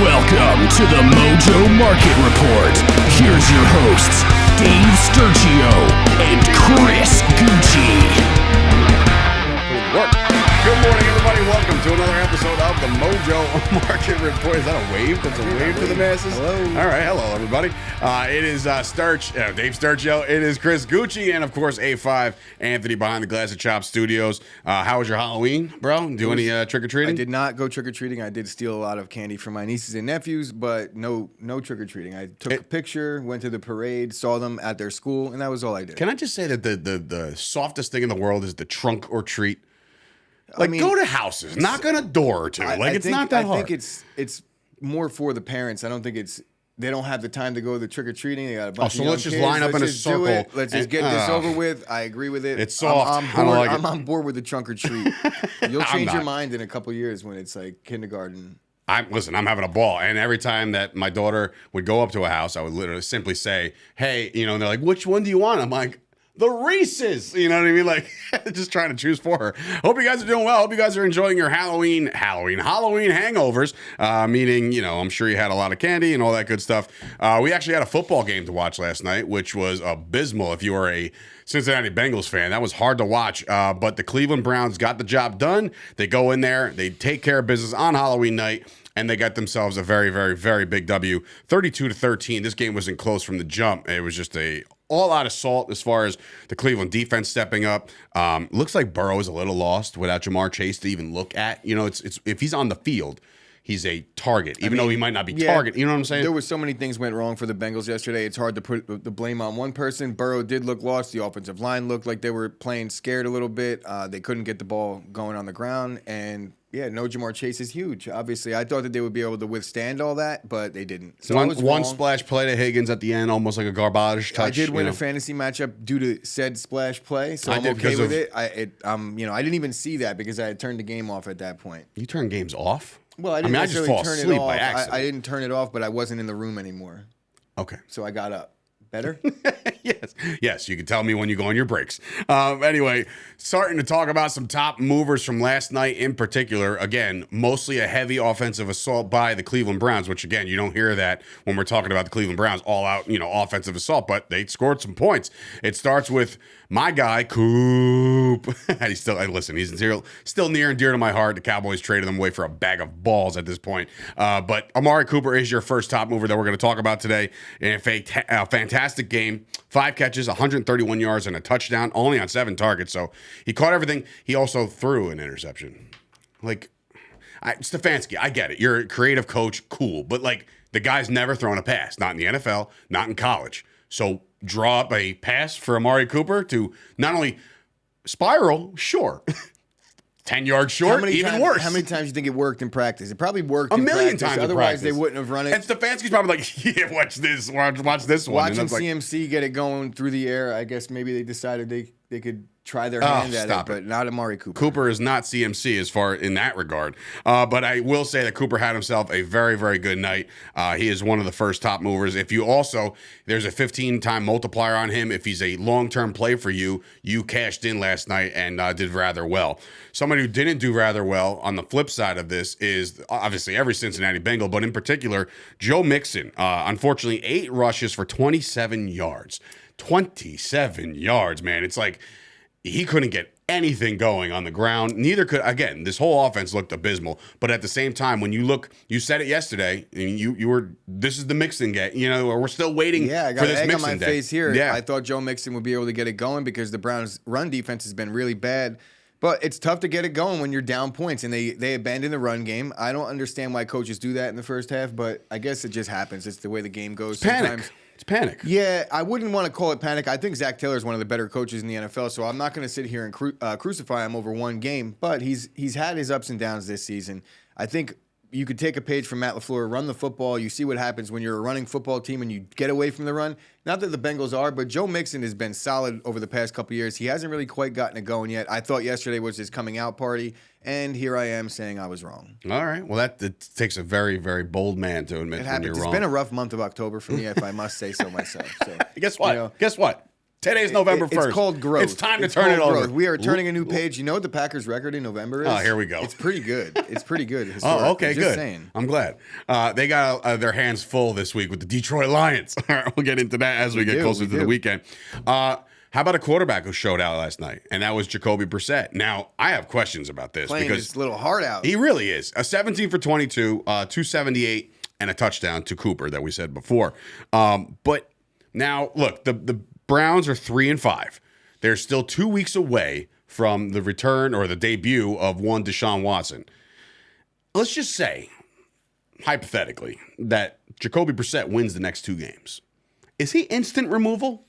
Welcome to the Mojo Market Report. Here's your hosts, Dave Sturchio and Chris Gueci. Good morning, everybody. Welcome to another episode of the Mojo Market Report. Is that a wave? That's a wave to the masses? Hello. All right. Hello, everybody. It is Dave Sturchio. It is Chris Gueci. And, of course, A5 Anthony behind the Glass of Chop Studios. How was your Halloween, bro? Do any trick-or-treating? I did not go trick-or-treating. I did steal a lot of candy from my nieces and nephews, but no trick-or-treating. I took a picture, went to the parade, saw them at their school, and that was all I did. Can I just say that the softest thing in the world is the trunk or treat? I mean, go to houses, knock on a door or two. It's not that hard. I think it's more for the parents. I don't think they don't have the time to go to the trick-or-treating. They got a bunch of young let's just kids. line up in a circle. Let's just get this over with. I agree with it. It's soft. I'm on board with the trunk or treat. You'll change your mind in a couple years when it's like kindergarten. I'm having a ball. And every time that my daughter would go up to a house, I would literally simply say, hey, and they're like, which one do you want? I'm like, the Reese's, you know what I mean? Like, just trying to choose for her. Hope you guys are doing well. Hope you guys are enjoying your Halloween hangovers. Meaning, I'm sure you had a lot of candy and all that good stuff. We actually had a football game to watch last night, which was abysmal. If you are a Cincinnati Bengals fan, that was hard to watch. But the Cleveland Browns got the job done. They go in there, they take care of business on Halloween night, and they got themselves a very, very, very big W, 32-13. This game wasn't close from the jump. It was just a all-out assault as far as the Cleveland defense stepping up. Looks like Burrow is a little lost without Jamar Chase to even look at. It's if he's on the field, he's a target, even though he might not be target. You know what I'm saying? There was so many things went wrong for the Bengals yesterday. It's hard to put the blame on one person. Burrow did look lost. The offensive line looked like they were playing scared a little bit. They couldn't get the ball going on the ground. And, no Jamar Chase is huge. Obviously, I thought that they would be able to withstand all that, but they didn't. So one splash play to Higgins at the end, almost like a garbage touch. I did win a fantasy matchup due to said splash play, so I'm okay with it. I didn't even see that because I had turned the game off at that point. You turn games off? Well, I didn't I just fall asleep by accident. I didn't turn it off, but I wasn't in the room anymore. Okay. So I got up. Better? Yes, you can tell me when you go on your breaks. Anyway, starting to talk about some top movers from last night in particular. Again, mostly a heavy offensive assault by the Cleveland Browns, which, again, you don't hear that when we're talking about the Cleveland Browns all-out, offensive assault, but they scored some points. It starts with my guy, Coop. He's still near and dear to my heart. The Cowboys traded him away for a bag of balls at this point. But Amari Cooper is your first top mover that we're going to talk about today. And a fantastic game. 5 catches, 131 yards, and a touchdown, only on 7 targets. So he caught everything. He also threw an interception. Stefanski, I get it. You're a creative coach, cool. But, the guy's never thrown a pass. Not in the NFL, not in college. So draw up a pass for Amari Cooper to not only spiral, sure. 10 yards short, worse. How many times do you think it worked in practice? It probably worked a million times. Otherwise, they wouldn't have run it. And Stefanski's probably like, yeah, watch this one. Watching CMC get it going through the air, I guess maybe they decided they could try their hand at it, but not Amari Cooper. Cooper is not CMC as far in that regard. But I will say that Cooper had himself a very, very good night. He is one of the first top movers. There's a 15-time multiplier on him. If he's a long-term play for you, you cashed in last night and did rather well. Somebody who didn't do rather well on the flip side of this is obviously every Cincinnati Bengal, but in particular, Joe Mixon. Unfortunately, 8 rushes for 27 yards. 27 yards, man. It's like he couldn't get anything going on the ground. Neither could, again, this whole offense looked abysmal. But at the same time, when you look, you said it yesterday, and this is the Mixon game. We're still waiting for this Mixon day. Yeah, I got an egg on my face here. Yeah. I thought Joe Mixon would be able to get it going because the Browns' run defense has been really bad. But it's tough to get it going when you're down points, and they abandon the run game. I don't understand why coaches do that in the first half, but I guess it just happens. It's the way the game goes sometimes. It's panic. Yeah, I wouldn't want to call it panic. I think Zach Taylor is one of the better coaches in the NFL, so I'm not going to sit here and crucify him over one game. But he's had his ups and downs this season. I think you could take a page from Matt LaFleur, run the football. You see what happens when you're a running football team and you get away from the run. Not that the Bengals are, but Joe Mixon has been solid over the past couple years. He hasn't really quite gotten it going yet. I thought yesterday was his coming out party, and here I am saying I was wrong. All right. Well, that takes a very, very bold man to admit when you're wrong. It's been a rough month of October for me, if I must say so myself. So, Guess what? Guess what? Today's November 1st. It's called growth. It's time to turn it over. We are turning a new page. You know what the Packers' record in November is? Oh, here we go. It's pretty good. It's pretty good. Oh, okay, Just good. saying. I'm glad. They got their hands full this week with the Detroit Lions. All right, we'll get into that as we get closer to the weekend. How about a quarterback who showed out last night? And that was Jacoby Brissette. Now, I have questions about this Playing because his little heart out. he really is. A 17 for 22, 278, and a touchdown to Cooper that we said before. But now, look, the Browns are 3-5. They're still 2 weeks away from the return or the debut of one Deshaun Watson. Let's just say, hypothetically, that Jacoby Brissette wins the next 2 games. Is he instant removal?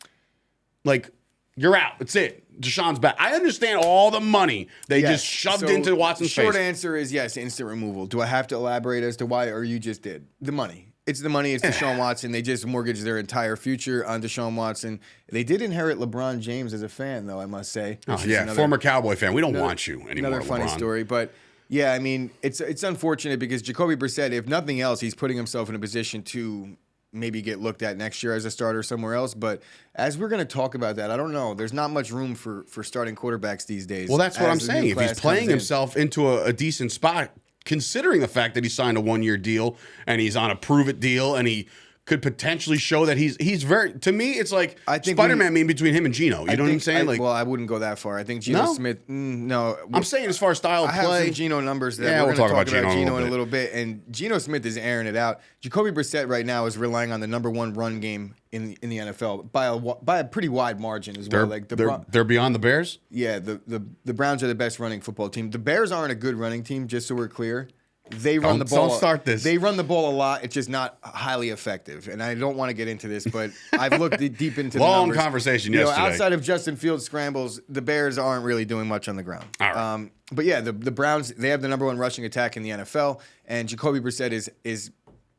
Like, you're out. That's it. Deshaun's back. I understand all the money they just shoved into Watson's face. Short answer is yes, instant removal. Do I have to elaborate as to why, or you just did? The money. It's the money. It's Deshaun Watson. They just mortgaged their entire future on Deshaun Watson. They did inherit LeBron James as a fan, though, I must say. Oh, yeah, former Cowboy fan. We don't want you anymore, Another funny story, but yeah, I mean, it's unfortunate because Jacoby Brissette, if nothing else, he's putting himself in a position to maybe get looked at next year as a starter somewhere else. But as we're going to talk about that, I don't know. There's not much room for starting quarterbacks these days. Well, that's what I'm saying. If he's playing himself into a decent spot, considering the fact that he signed a 1-year deal and he's on a prove-it deal and he could potentially show that he's very, to me, it's like Spider-Man meme between him and Geno. You know what I'm saying? Well, I wouldn't go that far. I think Geno Smith, no. I'm saying as far as style of play. I have some Geno numbers that we're going to talk about Geno in a little bit. And Geno Smith is airing it out. Jacoby Brissett right now is relying on the number 1 run game in the NFL by a pretty wide margin as well. Like they're beyond the Bears? Yeah, the Browns are the best running football team. The Bears aren't a good running team, just so we're clear. They run the ball. Don't start this. They run the ball a lot. It's just not highly effective. And I don't want to get into this, but I've looked deep into the long numbers. Conversation yesterday. Outside of Justin Fields scrambles, the Bears aren't really doing much on the ground. All right. But yeah, the Browns, they have the number 1 rushing attack in the NFL, and Jacoby Brissett is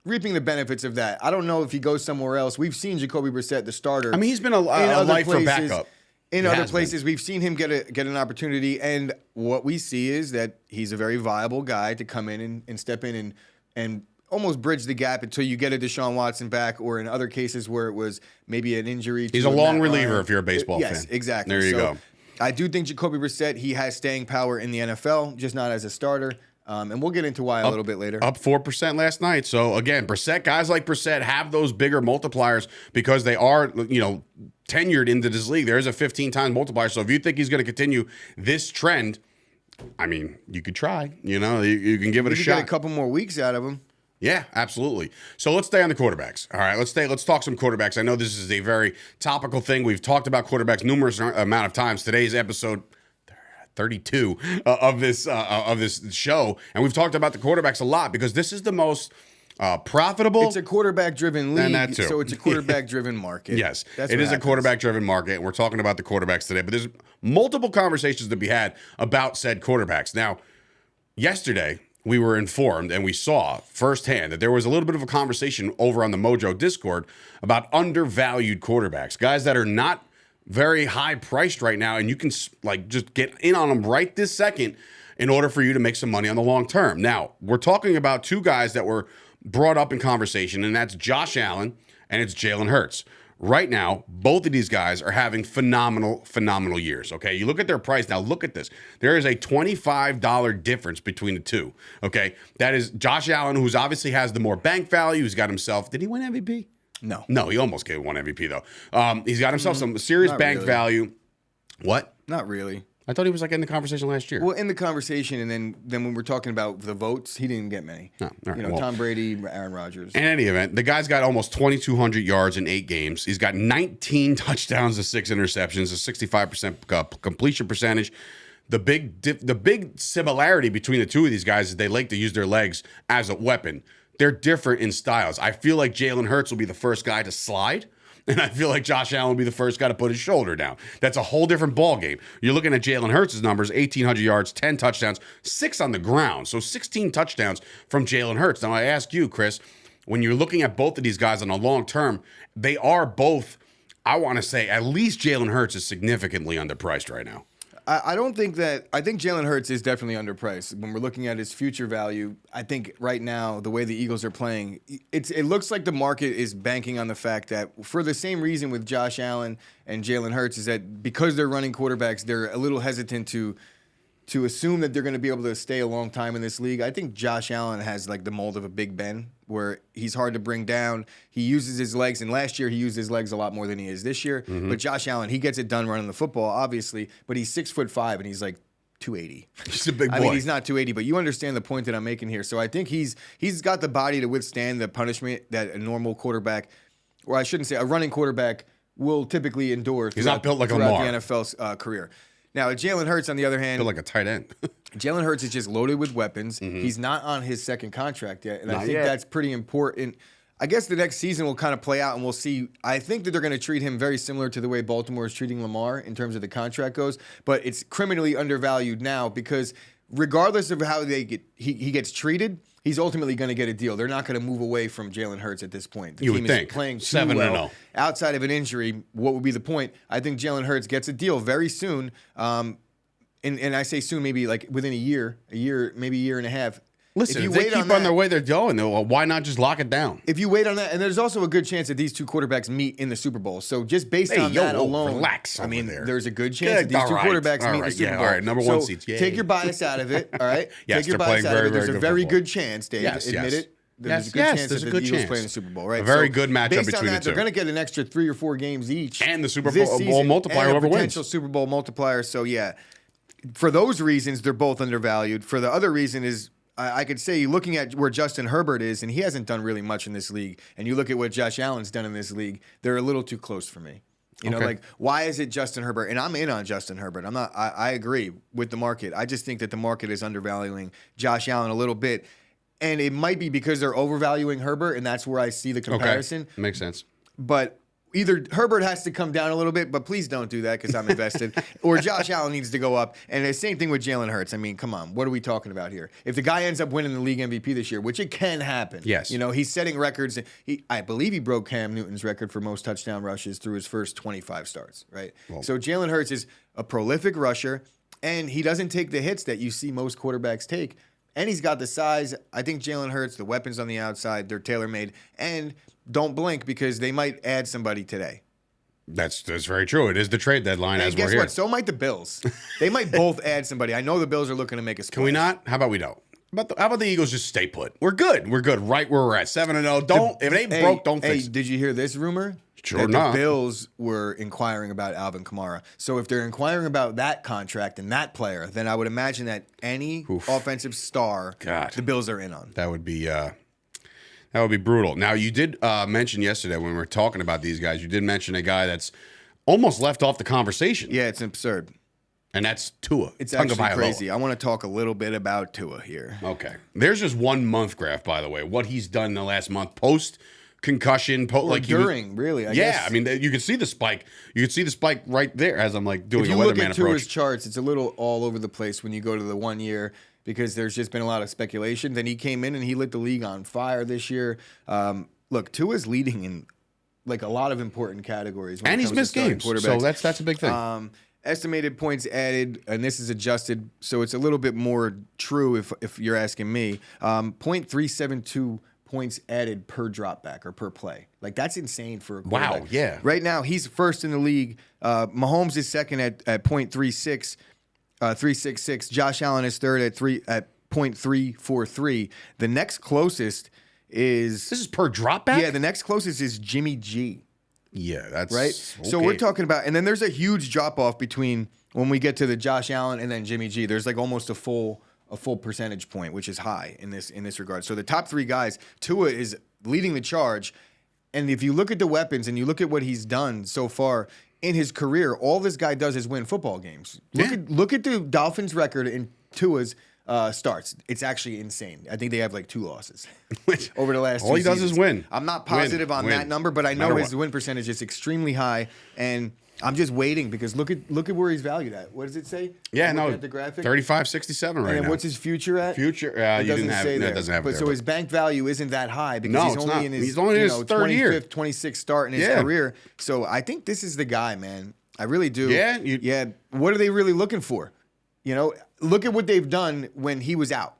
reaping the benefits of that. I don't know if he goes somewhere else. We've seen Jacoby Brissett, the starter. I mean, he's been a lifer backup. In other places, we've seen him get an opportunity, and what we see is that he's a very viable guy to come in and step in and almost bridge the gap until you get a Deshaun Watson back, or in other cases where it was maybe an injury. He's a long reliever if you're a baseball fan. Yes, exactly. There you go. I do think Jacoby Brissett, he has staying power in the NFL, just not as a starter. And we'll get into why a little bit later. Up 4% last night. So again, guys like Brissett have those bigger multipliers because they are, tenured into this league. There is a 15 times multiplier. So if you think he's going to continue this trend, I mean, you could try. You can give it a shot. Get a couple more weeks out of him. Yeah, absolutely. So let's stay on the quarterbacks. All right, let's talk some quarterbacks. I know this is a very topical thing. We've talked about quarterbacks numerous amount of times. Today's episode 32 of this show, and we've talked about the quarterbacks a lot because this is the most profitable. It's a quarterback-driven league, and that too. So it's a quarterback-driven market. Yes, it is a quarterback-driven market, and we're talking about the quarterbacks today. But there's multiple conversations to be had about said quarterbacks. Now, yesterday we were informed and we saw firsthand that there was a little bit of a conversation over on the Mojo Discord about undervalued quarterbacks, guys that are not very high priced right now, and you can just get in on them right this second in order for you to make some money on the long term. Now, we're talking about 2 guys that were brought up in conversation, and that's Josh Allen and it's Jalen Hurts. Right now, both of these guys are having phenomenal years, okay? You look at their price. Now, look at this. There is a $25 difference between the 2, okay? That is Josh Allen, who's obviously has the more bank value. He's got himself – did he win MVP? No, he almost gave 1 MVP, though. He's got himself some serious bank value. What? Not really. I thought he was in the conversation last year. Well, in the conversation, and then when we're talking about the votes, he didn't get many. No, all right, Tom Brady, Aaron Rodgers. In any event, the guy's got almost 2,200 yards in 8 games. He's got 19 touchdowns to 6 interceptions, a 65% completion percentage. The big similarity between the 2 of these guys is they like to use their legs as a weapon. They're different in styles. I feel like Jalen Hurts will be the first guy to slide, and I feel like Josh Allen will be the first guy to put his shoulder down. That's a whole different ballgame. You're looking at Jalen Hurts' numbers, 1,800 yards, 10 touchdowns, 6 on the ground. So 16 touchdowns from Jalen Hurts. Now, I ask you, Chris, when you're looking at both of these guys on a long term, they are both, I want to say, at least Jalen Hurts is significantly underpriced right now. I don't think that. I think Jalen Hurts is definitely underpriced. When we're looking at his future value, I think right now, the way the Eagles are playing, it looks like the market is banking on the fact that for the same reason with Josh Allen and Jalen Hurts is that because they're running quarterbacks, they're a little hesitant to assume that they're going to be able to stay a long time in this league. I think Josh Allen has like the mold of a Big Ben, where he's hard to bring down. He uses his legs, and last year he used his legs a lot more than he is this year. Mm-hmm. But Josh Allen, he gets it done running the football, obviously, but he's 6'5" and he's like 280. He's a big boy. I mean, he's not 280, but you understand the point that I'm making here. So I think he's got the body to withstand the punishment that a normal quarterback, or I shouldn't say a running quarterback, will typically endure. He's not built like throughout Lamar. the NFL's career. Now, Jalen Hurts, on the other hand, Built like a tight end. Jalen Hurts is just loaded with weapons. Mm-hmm. He's not on his second contract yet, and I think that's pretty important. I guess the next season will kind of play out, and we'll see. I think that they're going to treat him very similar to the way Baltimore is treating Lamar in terms of the contract goes, but it's criminally undervalued now because regardless of how he gets treated, he's ultimately going to get a deal. They're not going to move away from Jalen Hurts at this point. The You team would is think. playing 7-0. Outside of an injury, what would be the point? I think Jalen Hurts gets a deal very soon. And I say soon, maybe like within a year, maybe a year and a half. Listen, if they keep on their way they're going, well, why not just lock it down? If you wait on that, and there's also a good chance that these two quarterbacks meet in the Super Bowl. So just based on that alone, relax. I mean, there. there's a good chance that these two quarterbacks meet in the Super Bowl. All right, number one seeds. Take your bias out of it. All right, Yes, take your they're bias playing out of it. very, There's a very very good good chance, Dave. Admit it. There's a good chance that the Eagles play in the Super Bowl, right? A very good matchup based between on that, the two. They're going to get an extra 3 or 4 games each, And the Super this Bowl season, multiplier, and whoever a potential wins. Super Bowl multiplier. So yeah, for those reasons, they're both undervalued. For the other reason is I could say looking at where Justin Herbert is, and he hasn't done really much in this league, and you look at what Josh Allen's done in this league, they're a little too close for me. You know, like, why is it Justin Herbert? And I'm in on Justin Herbert. I agree with the market. I just think that the market is undervaluing Josh Allen a little bit. And it might be because they're overvaluing Herbert, and that's where I see the comparison. Okay. Makes sense. But either Herbert has to come down a little bit, but please don't do that because I'm invested, or Josh Allen needs to go up. And the same thing with Jalen Hurts. I mean, come on, what are we talking about here? If the guy ends up winning the league MVP this year, which it can happen. Yes. You know, he's setting records. I believe he broke Cam Newton's record for most touchdown rushes through his first 25 starts, right? Well, so Jalen Hurts is a prolific rusher, and he doesn't take the hits that you see most quarterbacks take. And he's got the size. I think Jalen Hurts, the weapons on the outside, they're tailor-made. And don't blink because they might add somebody today. That's very true. It is the trade deadline as we're here. Guess what? So might the Bills. They might both add somebody. I know the Bills are looking to make a splash. Can we not? How about we don't? How about the Eagles just stay put? We're good. We're good right where we're at. 7-0. If it ain't broke, don't fix it. Did you hear this rumor? Sure that not. The Bills were inquiring about Alvin Kamara. So if they're inquiring about that contract and that player, then I would imagine that any offensive star, the Bills are in on. That would be brutal. Now, you did mention yesterday when we were talking about these guys, you did mention a guy that's almost left off the conversation. Yeah, it's absurd. And that's Tua. It's actually crazy. I want to talk a little bit about Tua here. Okay. There's just 1 month graph, by the way, what he's done in the last month post concussion, really. I guess. I mean, you can see the spike. You can see the spike right there as I'm like doing a weatherman approach. If you look at Tua's charts, it's a little all over the place when you go to the 1 year because there's just been a lot of speculation. Then he came in and he lit the league on fire this year. Look, Tua's leading in like a lot of important categories. And he's missed games, so that's a big thing. Estimated points added, and this is adjusted, so it's a little bit more true if you're asking me. 0.372 points added per dropback or per play. Like, that's insane for a quarterback. Wow, yeah. Right now, he's first in the league. Mahomes is second at 0.36, 366. Josh Allen is third at 0.343. The next closest is... This is per dropback? Yeah, the next closest is Jimmy G. Yeah, that's... Right? Okay. So we're talking about... And then there's a huge drop-off between when we get to the Josh Allen and then Jimmy G. There's like almost a full percentage point, which is high in this regard. So the top 3 guys, Tua is leading the charge. And if you look at the weapons and you look at what he's done so far in his career, all this guy does is win football games. Look at the Dolphins' record in Tua's starts. It's actually insane. I think they have like 2 losses over the last 2 seasons. All he does is win. I'm not positive on that number, but I know his win percentage is extremely high. And I'm just waiting because look at where he's valued at. What does it say? Yeah, no, at the graphic. 35.67 right and now. what's his future at? You didn't have it. No, it doesn't have it. But there, so his bank value isn't that high because he's only in his 3rd year, 25th, 26th start in his career. So I think this is the guy, man. I really do. Yeah? Yeah. What are they really looking for? You know, look at what they've done when he was out,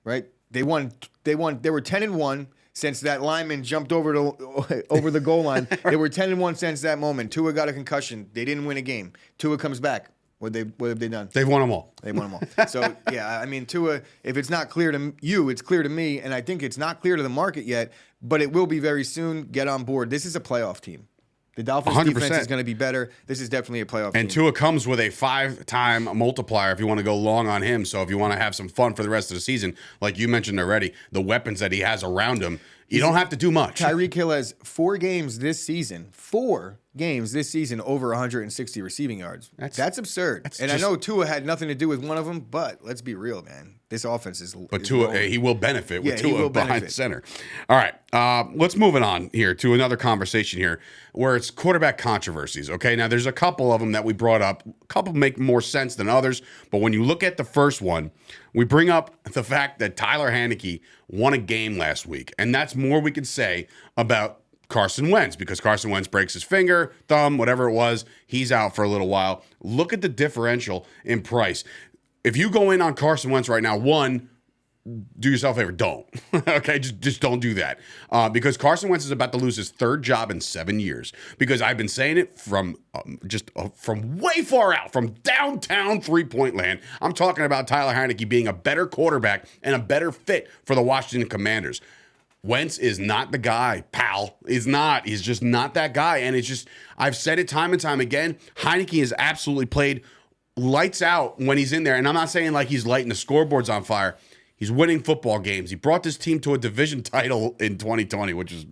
right? They were 10-1 since that lineman jumped over the goal line. They were 10-1 since that moment. Tua got a concussion. They didn't win a game. Tua comes back. What have they done? They've won them all. They won them all. So, yeah, I mean, Tua, if it's not clear to you, it's clear to me, and I think it's not clear to the market yet, but it will be very soon. Get on board. This is a playoff team. The Dolphins 100%. Defense is going to be better. This is definitely a playoff team. And Tua comes with a 5-time multiplier if you want to go long on him. So if you want to have some fun for the rest of the season, like you mentioned already, the weapons that he has around him, you don't have to do much. Tyreek Hill has 4 games this season, over 160 receiving yards. That's absurd. I know Tua had nothing to do with one of them, but let's be real, man. This offense is. But Tua, he will benefit with Tua behind center. All right, let's move it on here to another conversation here where it's quarterback controversies. Okay, now there's a couple of them that we brought up. A couple make more sense than others, but when you look at the first one, we bring up the fact that Tyler Heinecke won a game last week, and that's more we can say about Carson Wentz, because Carson Wentz breaks his finger, thumb, whatever it was, he's out for a little while. Look at the differential in price. If you go in on Carson Wentz right now, one, do yourself a favor, don't. Okay, just don't do that. Because Carson Wentz is about to lose his 3rd job in 7 years. Because I've been saying it from way far out, from downtown 3-point land. I'm talking about Tyler Heinecke being a better quarterback and a better fit for the Washington Commanders. Wentz is not the guy, pal. He's not. He's just not that guy. And it's just, I've said it time and time again, Heinecke has absolutely played lights out when he's in there. And I'm not saying like he's lighting the scoreboards on fire. He's winning football games. He brought this team to a division title in 2020, which is,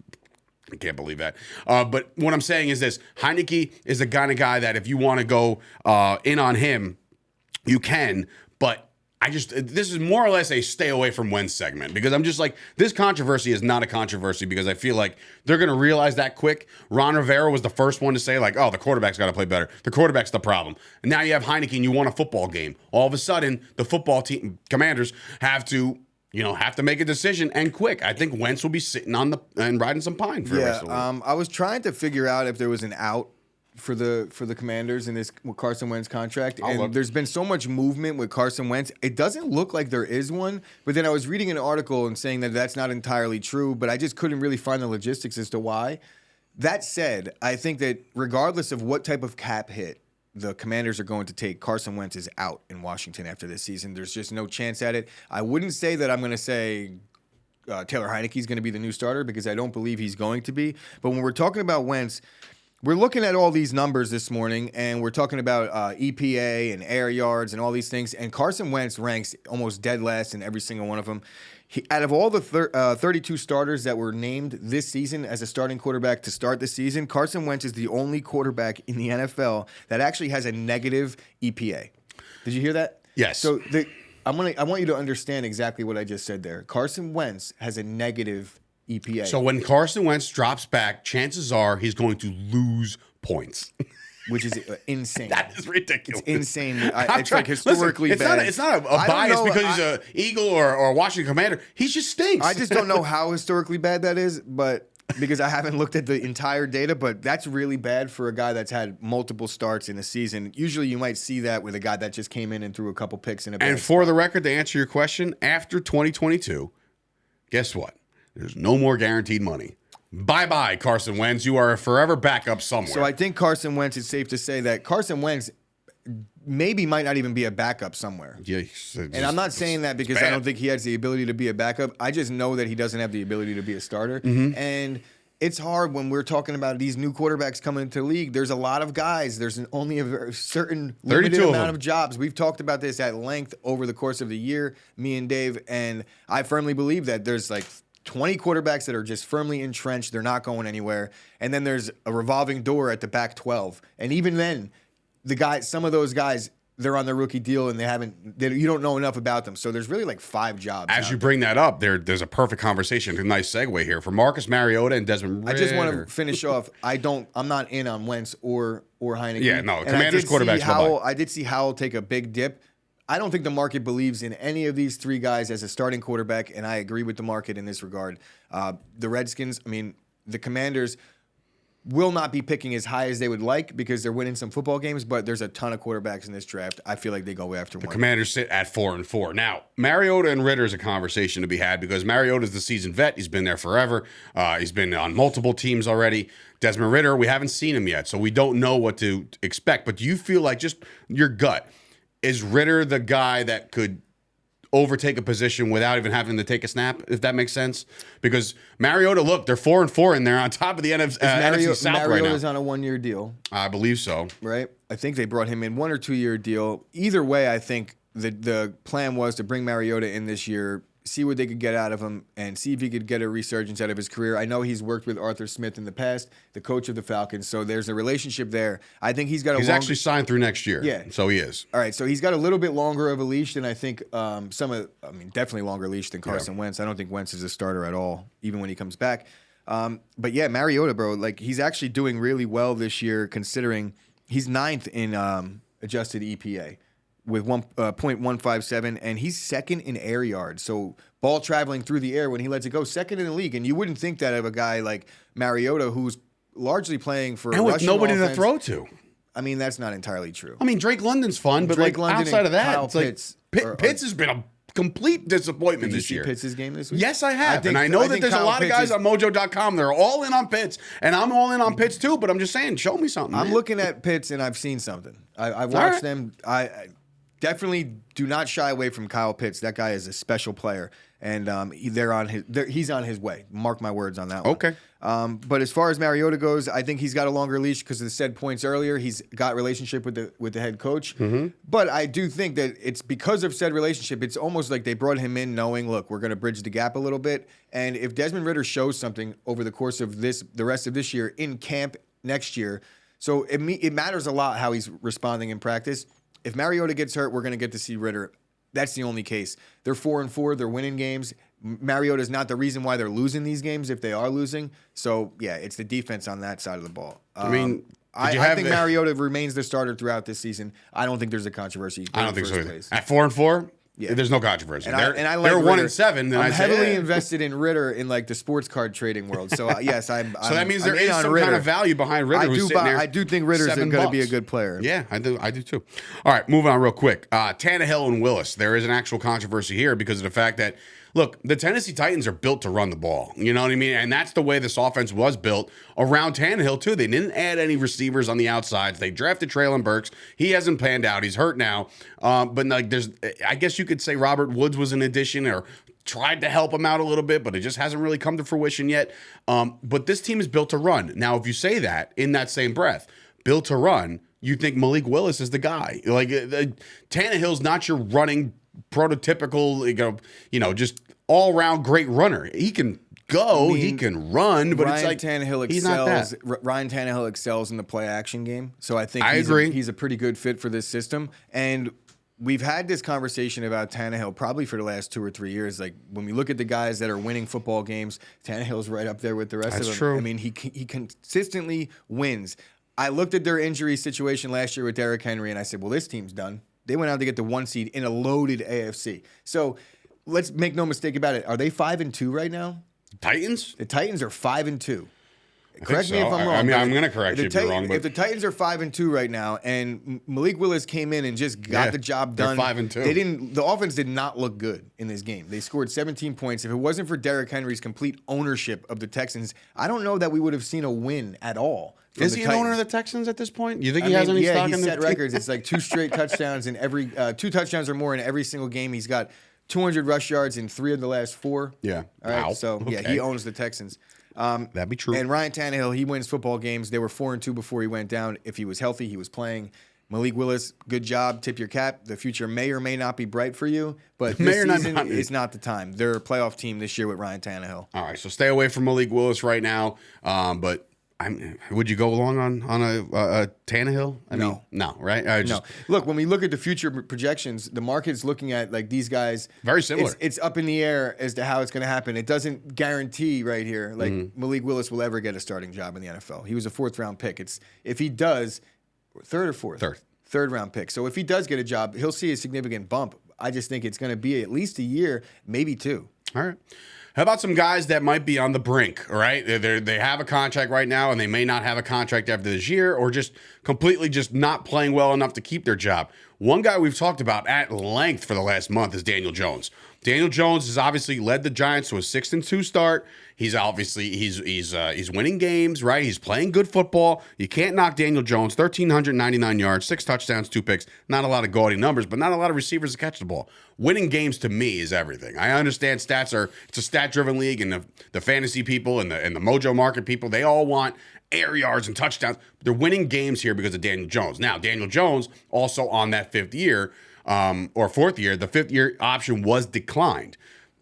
I can't believe that. But what I'm saying is this, Heinecke is the kind of guy that if you want to go in on him, you can, but this is more or less a stay away from Wentz segment, because I'm just like, this controversy is not a controversy because I feel like they're going to realize that quick. Ron Rivera was the first one to say like, oh, the quarterback's got to play better. The quarterback's the problem. And now you have Heinecke and you won a football game. All of a sudden, the football team, Commanders, have to make a decision, and quick. I think Wentz will be sitting on and riding some pine for the rest of the week. I was trying to figure out if there was an out for the Commanders in this Carson Wentz contract. There's been so much movement with Carson Wentz. It doesn't look like there is one, but then I was reading an article and saying that that's not entirely true, but I just couldn't really find the logistics as to why. That said, I think that regardless of what type of cap hit the Commanders are going to take, Carson Wentz is out in Washington after this season. There's just no chance at it. I wouldn't say that I'm going to say Taylor Heineke is going to be the new starter, because I don't believe he's going to be. But when we're talking about Wentz, we're looking at all these numbers this morning, and we're talking about EPA and air yards and all these things, and Carson Wentz ranks almost dead last in every single one of them. Out of all the 32 starters that were named this season as a starting quarterback to start the season, Carson Wentz is the only quarterback in the NFL that actually has a negative EPA. Did you hear that? Yes. So I want you to understand exactly what I just said there. Carson Wentz has a negative EPA. So when Carson Wentz drops back, chances are he's going to lose points. Which is insane. That is ridiculous. It's insane. It's like historically bad. It's not a bias because he's an Eagle or a Washington Commander. He just stinks. I just don't know how historically bad that is, but because I haven't looked at the entire data, but that's really bad for a guy that's had multiple starts in a season. Usually you might see that with a guy that just came in and threw a couple picks in a bad And for the record, to answer your question, after 2022, guess what? There's no more guaranteed money. Bye-bye, Carson Wentz. You are a forever backup somewhere. So I think Carson Wentz, it's safe to say that Carson Wentz maybe might not even be a backup somewhere. Yeah, and I'm not saying that because I don't think he has the ability to be a backup. I just know that he doesn't have the ability to be a starter. Mm-hmm. And it's hard when we're talking about these new quarterbacks coming into the league. There's a lot of guys. There's only a very certain limited amount of jobs. We've talked about this at length over the course of the year, me and Dave, and I firmly believe that there's like 20 quarterbacks that are just firmly entrenched. They're not going anywhere. And then there's a revolving door at the back 12. And even then, some of those guys, they're on their rookie deal and you don't know enough about them. So there's really like 5 jobs. As you bring that up, there's a perfect conversation. A nice segue here for Marcus Mariota and Desmond Ridder. I just want to finish off. I'm not in on Wentz or Heineke. Yeah, no, Commanders quarterbacks. I did see Howell take a big dip. I don't think the market believes in any of these 3 guys as a starting quarterback, and I agree with the market in this regard. The Redskins, the Commanders, will not be picking as high as they would like because they're winning some football games, but there's a ton of quarterbacks in this draft. I feel like they go after one. The Commanders sit at 4-4. Now, Mariota and Ritter is a conversation to be had because Mariota's the seasoned vet. He's been there forever. He's been on multiple teams already. Desmond Ritter, we haven't seen him yet, so we don't know what to expect. But do you feel like, just your gut, is Ritter the guy that could overtake a position without even having to take a snap, if that makes sense? Because Mariota, look, they're 4-4 and they're on top of the NFC South right now. Mariota's on a 1-year deal. I believe so. Right? I think they brought him in 1 or 2 year deal. Either way, I think the plan was to bring Mariota in this year, see what they could get out of him, and see if he could get a resurgence out of his career. I know he's worked with Arthur Smith in the past, the coach of the Falcons, so there's a relationship there. I think he's actually signed through next year. Yeah. So he is. All right, so he's got a little bit longer of a leash than I think definitely longer leash than Carson Wentz. I don't think Wentz is a starter at all, even when he comes back. But yeah, Mariota, bro, like he's actually doing really well this year considering he's 9th in adjusted EPA. With 1.157, and he's second in air yards. So ball traveling through the air when he lets it go, second in the league. And you wouldn't think that of a guy like Mariota, who's largely playing for and with rushing nobody offense. to throw to. I mean, that's not entirely true. I mean, Drake London's fun, but Drake like London outside of that, Kyle it's like Pitts has been a complete disappointment this year. Did you see Pitts' game this week? Yes, I have. And I know that there's a lot of guys on Mojo.com that are all in on Pitts, and I'm all in on Pitts too, but I'm just saying, show me something. I'm man. looking at Pitts, and I've seen something. I've watched them. I definitely do not shy away from Kyle Pitts. That guy is a special player, and he's on his way. Mark my words on that one. Okay. But as far as Mariota goes, I think he's got a longer leash because of the said points earlier. He's got relationship with the head coach. Mm-hmm. But I do think that it's because of said relationship. It's almost like they brought him in knowing, look, we're going to bridge the gap a little bit. And if Desmond Ritter shows something over the course of the rest of this year in camp next year, so it matters a lot how he's responding in practice. If Mariota gets hurt, we're going to get to see Ritter. That's the only case. They're 4-4. They're winning games. Mariota's not the reason why they're losing these games if they are losing. So, yeah, it's the defense on that side of the ball. I mean, I think Mariota remains the starter throughout this season. I don't think there's a controversy. I don't think so either. At 4-4, yeah, there's no controversy. And I like they're Ritter. 1-7. I'm heavily invested in Ritter in like the sports card trading world. So yes, I'm. So that means there is some Ritter. kind of value behind Ritter. I do think Ritter's going to be a good player. Yeah, I do too. All right, moving on real quick. Tannehill and Willis. There is an actual controversy here because of the fact that, look, the Tennessee Titans are built to run the ball. You know what I mean? And that's the way this offense was built around Tannehill, too. They didn't add any receivers on the outsides. They drafted Treylon Burks. He hasn't panned out. He's hurt now. But like, I guess you could say Robert Woods was an addition or tried to help him out a little bit, but it just hasn't really come to fruition yet. But this team is built to run. Now, if you say that in that same breath, built to run, you think Malik Willis is the guy. Like, Tannehill's not your running prototypical, just all-around great runner. He can go, he can run, but it's like Tannehill he's not that. Ryan Tannehill excels in the play-action game, so I think he's a pretty good fit for this system. And we've had this conversation about Tannehill probably for the last 2 or 3 years. Like when we look at the guys that are winning football games, Tannehill's right up there with the rest of them. That's true. I mean, he consistently wins. I looked at their injury situation last year with Derrick Henry, and I said, well, this team's done. They went out to get the 1 seed in a loaded AFC. So let's make no mistake about it. Are they 5-2 right now? Titans? The Titans are 5-2. Correct me if I'm wrong. I mean, I'm going to correct you if you're wrong. But if the Titans are 5-2 right now, and Malik Willis came in and just got the job done, they're 5-2. The offense did not look good in this game. They scored 17 points. If it wasn't for Derrick Henry's complete ownership of the Texans, I don't know that we would have seen a win at all. Is he an owner of the Texans at this point? You think he has any stock in the set records. It's like 2 straight touchdowns in every 2 touchdowns or more in every single game. He's got 200 rush yards in 3 of the last 4. Yeah. All right. Wow. So okay. he owns the Texans. That'd be true. And Ryan Tannehill, he wins football games. They were 4-2 before he went down. If he was healthy, he was playing. Malik Willis, good job. Tip your cap. The future may or may not be bright for you, but this season is not the time. They're a playoff team this year with Ryan Tannehill. All right, so stay away from Malik Willis right now. But would you go along on a Tannehill? I mean, no, right? No. Look, when we look at the future projections, the market's looking at like these guys. Very similar. It's up in the air as to how it's going to happen. It doesn't guarantee right here like Malik Willis will ever get a starting job in the NFL. He was a 4th round pick. If he does, 3rd or 4th? 3rd round pick. So if he does get a job, he'll see a significant bump. I just think it's going to be at least a year, maybe 2. All right. How about some guys that might be on the brink, all right? They have a contract right now, and they may not have a contract after this year, or just completely just not playing well enough to keep their job. One guy we've talked about at length for the last month is Daniel Jones. Daniel Jones has obviously led the Giants to a 6-2 start. He's obviously he's winning games, right? He's playing good football. You can't knock Daniel Jones. 1,399 yards, 6 touchdowns, 2 picks. Not a lot of gaudy numbers, but not a lot of receivers to catch the ball. Winning games to me is everything. I understand it's a stat-driven league, and the fantasy people and the Mojo Market people, they all want air yards and touchdowns. They're winning games here because of Daniel Jones. Now, Daniel Jones also on that 5th year or 4th year, the 5th year option was declined.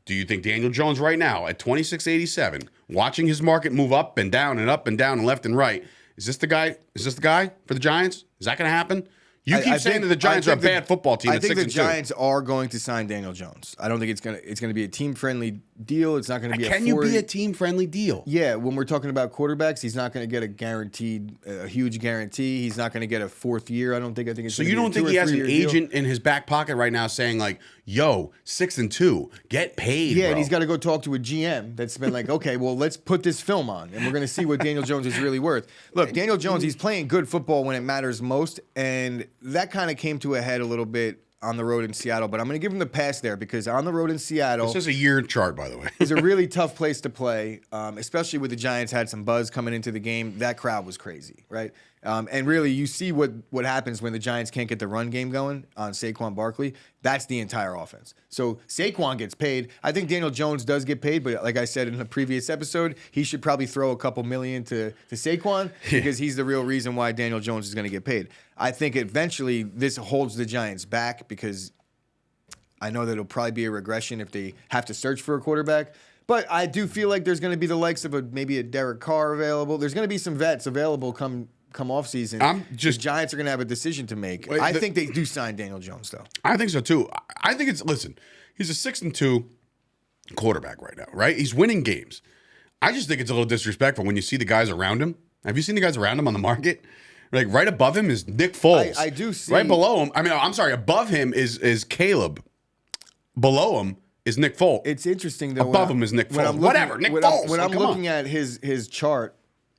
Do you think Daniel Jones right now at 26.87, watching his market move up and down and up and down and left and right, is this the guy? Is this the guy for the Giants? Is that going to happen? You keep saying that the Giants are a bad football team. I think the Giants are going to sign Daniel Jones. I don't think it's gonna be a team friendly deal. It's not going to be. Can you be a team friendly deal? Yeah, when we're talking about quarterbacks, he's not going to get a huge guarantee. He's not going to get a 4th year. I think it's. So you don't think he has an agent in his back pocket right now saying like, "Yo, 6-2, get paid." Yeah, bro. and he's got to go talk to a GM that's been like, "Okay, well, let's put this film on, and we're going to see what Daniel Jones is really worth." Look, Daniel Jones, he's playing good football when it matters most, and that kind of came to a head a little bit on the road in Seattle, but I'm going to give him the pass there because on the road in Seattle... This is a year chart, by the way. It's a really tough place to play, especially with the Giants had some buzz coming into the game. That crowd was crazy, right? And really, you see what happens when the Giants can't get the run game going on Saquon Barkley. That's the entire offense. So Saquon gets paid. I think Daniel Jones does get paid, but like I said in the previous episode, he should probably throw a couple million to Saquon because he's the real reason why Daniel Jones is going to get paid. I think eventually this holds the Giants back because I know that it'll probably be a regression if they have to search for a quarterback. But I do feel like there's going to be the likes of maybe a Derek Carr available. There's going to be some vets available come off season. The Giants are going to have a decision to make. I think they do sign Daniel Jones, though. I think so, too. I think he's a 6-2 quarterback right now, right? He's winning games. I just think it's a little disrespectful when you see the guys around him. Have you seen the guys around him on the market? Like, right above him is Nick Foles. I do see. Right below him, I'm sorry, above him is Caleb. Below him is Nick Foles. It's interesting, though. Above him is Nick Foles. Nick Foles. When I'm looking at his chart,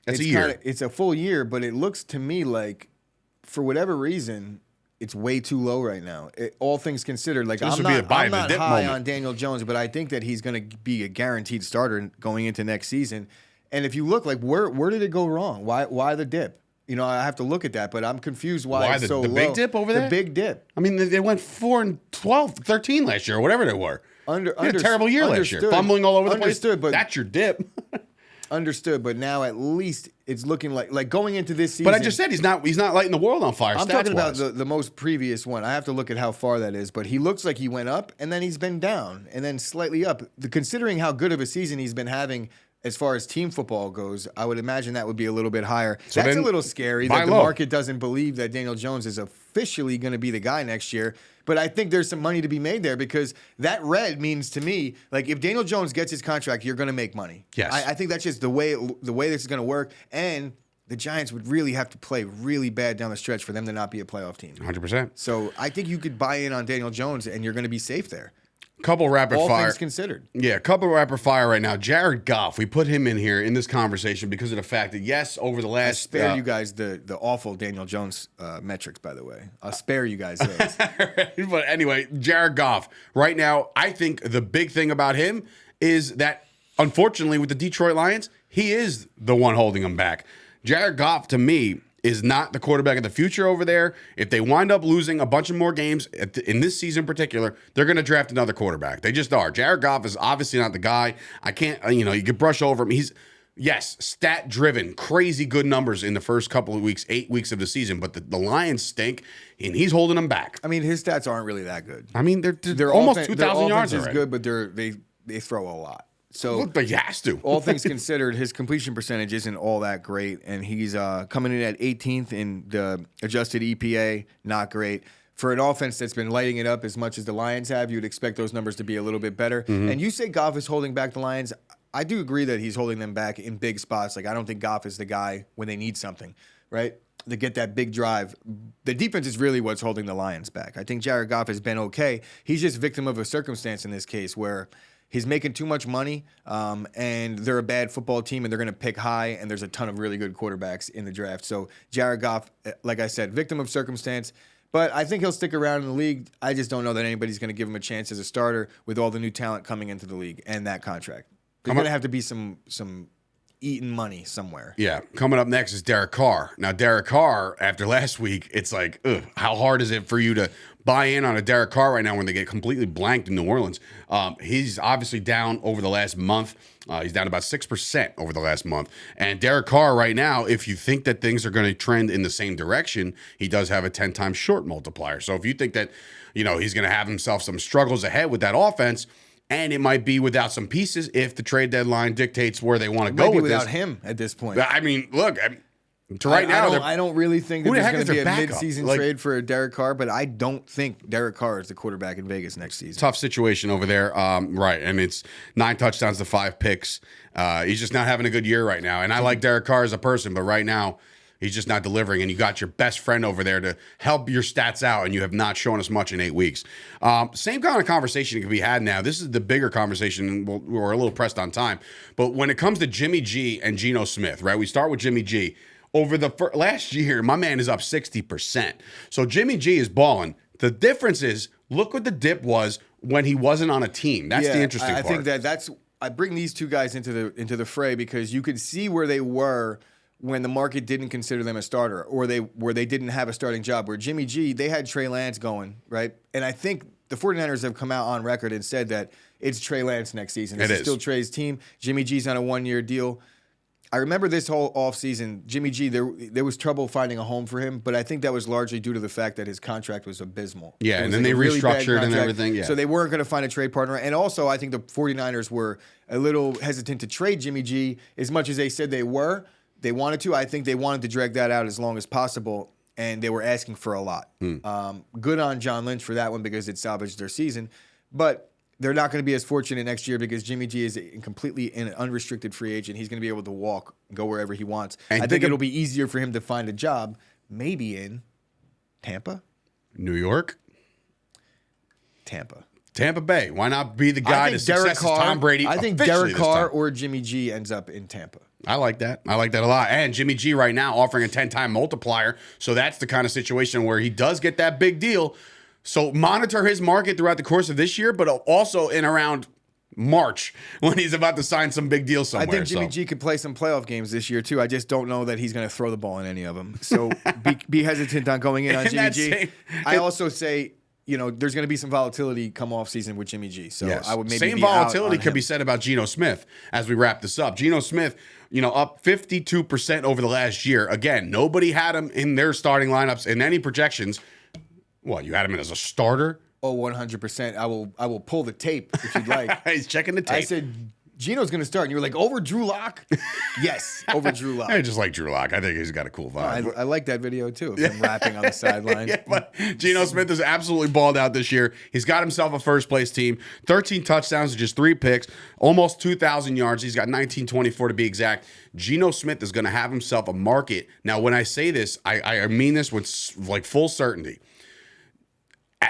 that's a year. It's a full year, but it looks to me like, for whatever reason, it's way too low right now. All things considered, like I'm not high on Daniel Jones, but I think that he's going to be a guaranteed starter going into next season. And if you look, like where did it go wrong? Why the dip? You know, I have to look at that, but I'm confused why it's so low. The big dip over there? The big dip. I mean, they went 4-12, 13 last year, or whatever they were. They had a terrible year last year. Fumbling all over the place. But that's your dip. Understood, but now at least it's looking like going into this season. But I just said he's not lighting the world on fire. I'm talking about the most previous one. I have to look at how far that is, but he looks like he went up and then he's been down and then slightly up. Considering how good of a season he's been having as far as team football goes, I would imagine that would be a little bit higher. So that's a little scary that the market doesn't believe that Daniel Jones is officially going to be the guy next year. But I think there's some money to be made there because that red means to me, like if Daniel Jones gets his contract, you're going to make money. Yes. I think that's just the way this is going to work. And the Giants would really have to play really bad down the stretch for them to not be a playoff team. 100%. So I think you could buy in on Daniel Jones and you're going to be safe there. Couple rapid fire. All things considered. Yeah, couple rapid fire right now. Jared Goff, we put him in here in this conversation because of the fact that, yes, over the last... I spare you guys the awful Daniel Jones metrics, by the way. I'll spare you guys those. But anyway, Jared Goff. Right now, I think the big thing about him is that, unfortunately, with the Detroit Lions, he is the one holding him back. Jared Goff, to me, is not the quarterback of the future over there. If they wind up losing a bunch of more games in this season in particular, they're going to draft another quarterback. They just are. Jared Goff is obviously not the guy. I can't, you could brush over him. He's, yes, stat-driven, crazy good numbers in the first couple of weeks, 8 weeks of the season, but the Lions stink, and he's holding them back. I mean, his stats aren't really that good. I mean, they're almost 2,000 yards is already. Good, but they throw a lot. So but he has to. All things considered, his completion percentage isn't all that great, and he's coming in at 18th in the adjusted EPA, not great. For an offense that's been lighting it up as much as the Lions have, you'd expect those numbers to be a little bit better. Mm-hmm. And you say Goff is holding back the Lions. I do agree that he's holding them back in big spots. Like, I don't think Goff is the guy when they need something, right? To get that big drive. The defense is really what's holding the Lions back. I think Jared Goff has been okay. He's just victim of a circumstance in this case where he's making too much money, and they're a bad football team, and they're going to pick high, and there's a ton of really good quarterbacks in the draft. So Jared Goff, like I said, victim of circumstance. But I think he'll stick around in the league. I just don't know that anybody's going to give him a chance as a starter with all the new talent coming into the league and that contract. There's going to have to be some eating money somewhere. Yeah. Coming up next is Derek Carr. Now, Derek Carr, after last week, it's like, how hard is it for you to buy in on a Derek Carr right now when they get completely blanked in New Orleans? He's obviously down over the last month. He's down about 6% over the last month. And Derek Carr right now, if you think that things are going to trend in the same direction, he does have a 10 times short multiplier. So if you think that, he's going to have himself some struggles ahead with that offense, and it might be without some pieces if the trade deadline dictates where they want to go with without this. him at this point. I mean, look, I don't really think that there's going to be a backup? mid-season trade for Derek Carr, but I don't think Derek Carr is the quarterback in Vegas next season. Tough situation over there, right? And it's 9 touchdowns to 5 picks. He's just not having a good year right now. And I like Derek Carr as a person, but right now he's just not delivering. And you got your best friend over there to help your stats out, and you have not shown us much in 8 weeks. Same kind of conversation can be had now. This is the bigger conversation, and we're a little pressed on time. But when it comes to Jimmy G and Geno Smith, right? We start with Jimmy G. Over the last year, my man is up 60%. So Jimmy G is balling. The difference is, look what the dip was when he wasn't on a team. That's the interesting part. I think that's I bring these two guys into the fray because you could see where they were when the market didn't consider them a starter, or where they didn't have a starting job. Where Jimmy G, they had Trey Lance going, right? And I think the 49ers have come out on record and said that it's Trey Lance next season. This is still Trey's team. Jimmy G's on a 1-year deal. I remember this whole offseason, Jimmy G, there was trouble finding a home for him, but I think that was largely due to the fact that his contract was abysmal. Yeah, and then they restructured and everything. Yeah. So they weren't going to find a trade partner. And also, I think the 49ers were a little hesitant to trade Jimmy G as much as they said they were. They wanted to. I think they wanted to drag that out as long as possible, and they were asking for a lot. Good on John Lynch for that one because it salvaged their season. But they're not going to be as fortunate next year because Jimmy G is completely an unrestricted free agent. He's going to be able to walk and go wherever he wants. And I think it'll be easier for him to find a job, maybe in Tampa? New York? Tampa Bay. Why not be the guy to success Tom Brady? I think Derek Carr or Jimmy G ends up in Tampa. I like that. I like that a lot. And Jimmy G right now offering a 10-time multiplier. So that's the kind of situation where he does get that big deal. So monitor his market throughout the course of this year, but also in around March when he's about to sign some big deal somewhere. I think Jimmy G could play some playoff games this year too. I just don't know that he's going to throw the ball in any of them. So be hesitant on going in on Jimmy G. I also say, there's going to be some volatility come off season with Jimmy G. So I would maybe same be volatility out on could him. be said about Geno Smith as we wrap this up. Geno Smith, up 52% over the last year. Again, nobody had him in their starting lineups in any projections. What, you had him in as a starter? Oh, 100%. I will pull the tape if you'd like. He's checking the tape. I said, Geno's going to start. And you were like, over Drew Lock? Yes, over Drew Lock. I just like Drew Lock. I think he's got a cool vibe. I like that video, too, of him rapping on the sideline. Yeah, but Geno Smith has absolutely balled out this year. He's got himself a first-place team, 13 touchdowns, just 3 picks, almost 2,000 yards. He's got 1924 to be exact. Geno Smith is going to have himself a market. Now, when I say this, I mean this with full certainty.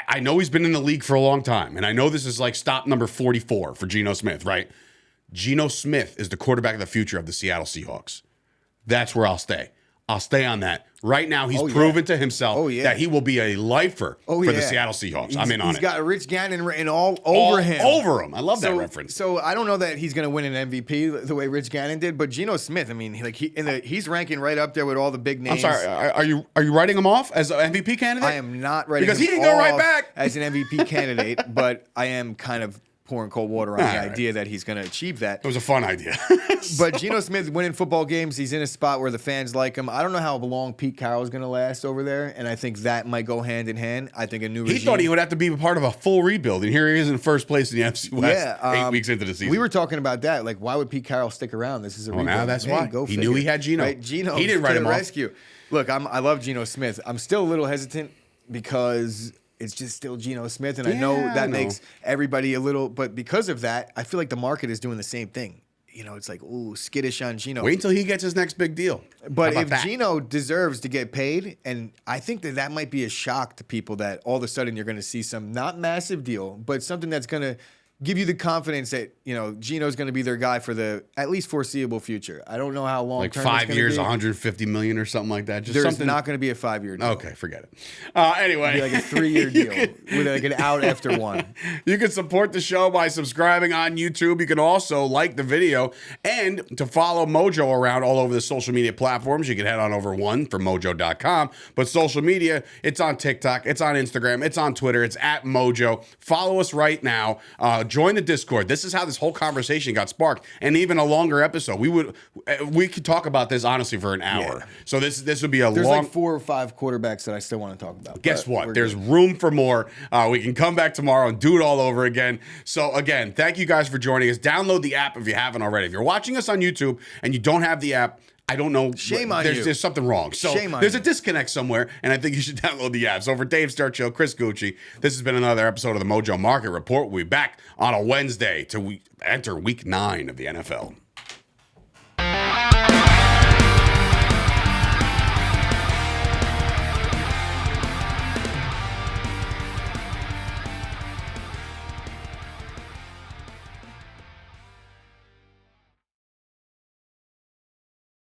I know he's been in the league for a long time, and I know this is like stop number 44 for Geno Smith, right? Geno Smith is the quarterback of the future of the Seattle Seahawks. That's where I'll stay. I'll stay on that. Right now, he's proven to himself that he will be a lifer for the Seattle Seahawks. I'm in on it. He's got Rich Gannon written all over him. Over him. I love that reference. So I don't know that he's going to win an MVP the way Rich Gannon did, but Geno Smith, I mean, he's ranking right up there with all the big names. I'm sorry. Are you writing him off as an MVP candidate? I am not writing because him he didn't go right off back as an MVP candidate, but I am kind of pouring cold water on the idea that he's going to achieve that. It was a fun idea. But Geno Smith winning football games, he's in a spot where the fans like him. I don't know how long Pete Carroll's going to last over there, and I think that might go hand in hand. I think a new regime. He thought he would have to be a part of a full rebuild, and here he is in first place in the NFC West 8 weeks into the season. We were talking about that. Like, why would Pete Carroll stick around? This is a rebuild. Now that's why. He knew he had Geno. Right? Geno, he didn't write him off. Rescue. Look, I love Geno Smith. I'm still a little hesitant because it's just still Geno Smith, and I know that makes everybody a little. But because of that, I feel like the market is doing the same thing. It's like, ooh, skittish on Geno. Wait until he gets his next big deal. But if Geno deserves to get paid, and I think that might be a shock to people that all of a sudden you're going to see some not massive deal, but something that's going to give you the confidence that, Geno's going to be their guy for the at least foreseeable future. I don't know how long. Like 5 years, 150 million or something like that. Just There's something. not going to be a 5-year deal. Okay, forget it. Anyway. It'll be like a 3-year deal with like an out after one. You can support the show by subscribing on YouTube. You can also like the video, and to follow Mojo around all over the social media platforms, you can head on over for mojo.com. But social media, it's on TikTok, it's on Instagram, it's on Twitter, it's at Mojo. Follow us right now. Join the Discord. This is how this whole conversation got sparked, and even a longer episode. We could talk about this honestly for an hour. Yeah. So this would be a There's long. like 4 or 5 quarterbacks that I still want to talk about. Guess what? There's room for more. We can come back tomorrow and do it all over again. So again, thank you guys for joining us. Download the app if you haven't already. If you're watching us on YouTube and you don't have the app, I don't know. Shame on you. There's something wrong. So there's a disconnect somewhere, and I think you should download the app. So for Dave Sturchio, Chris Gueci, this has been another episode of the Mojo Market Report. We'll be back on a Wednesday to enter week 9 of the NFL.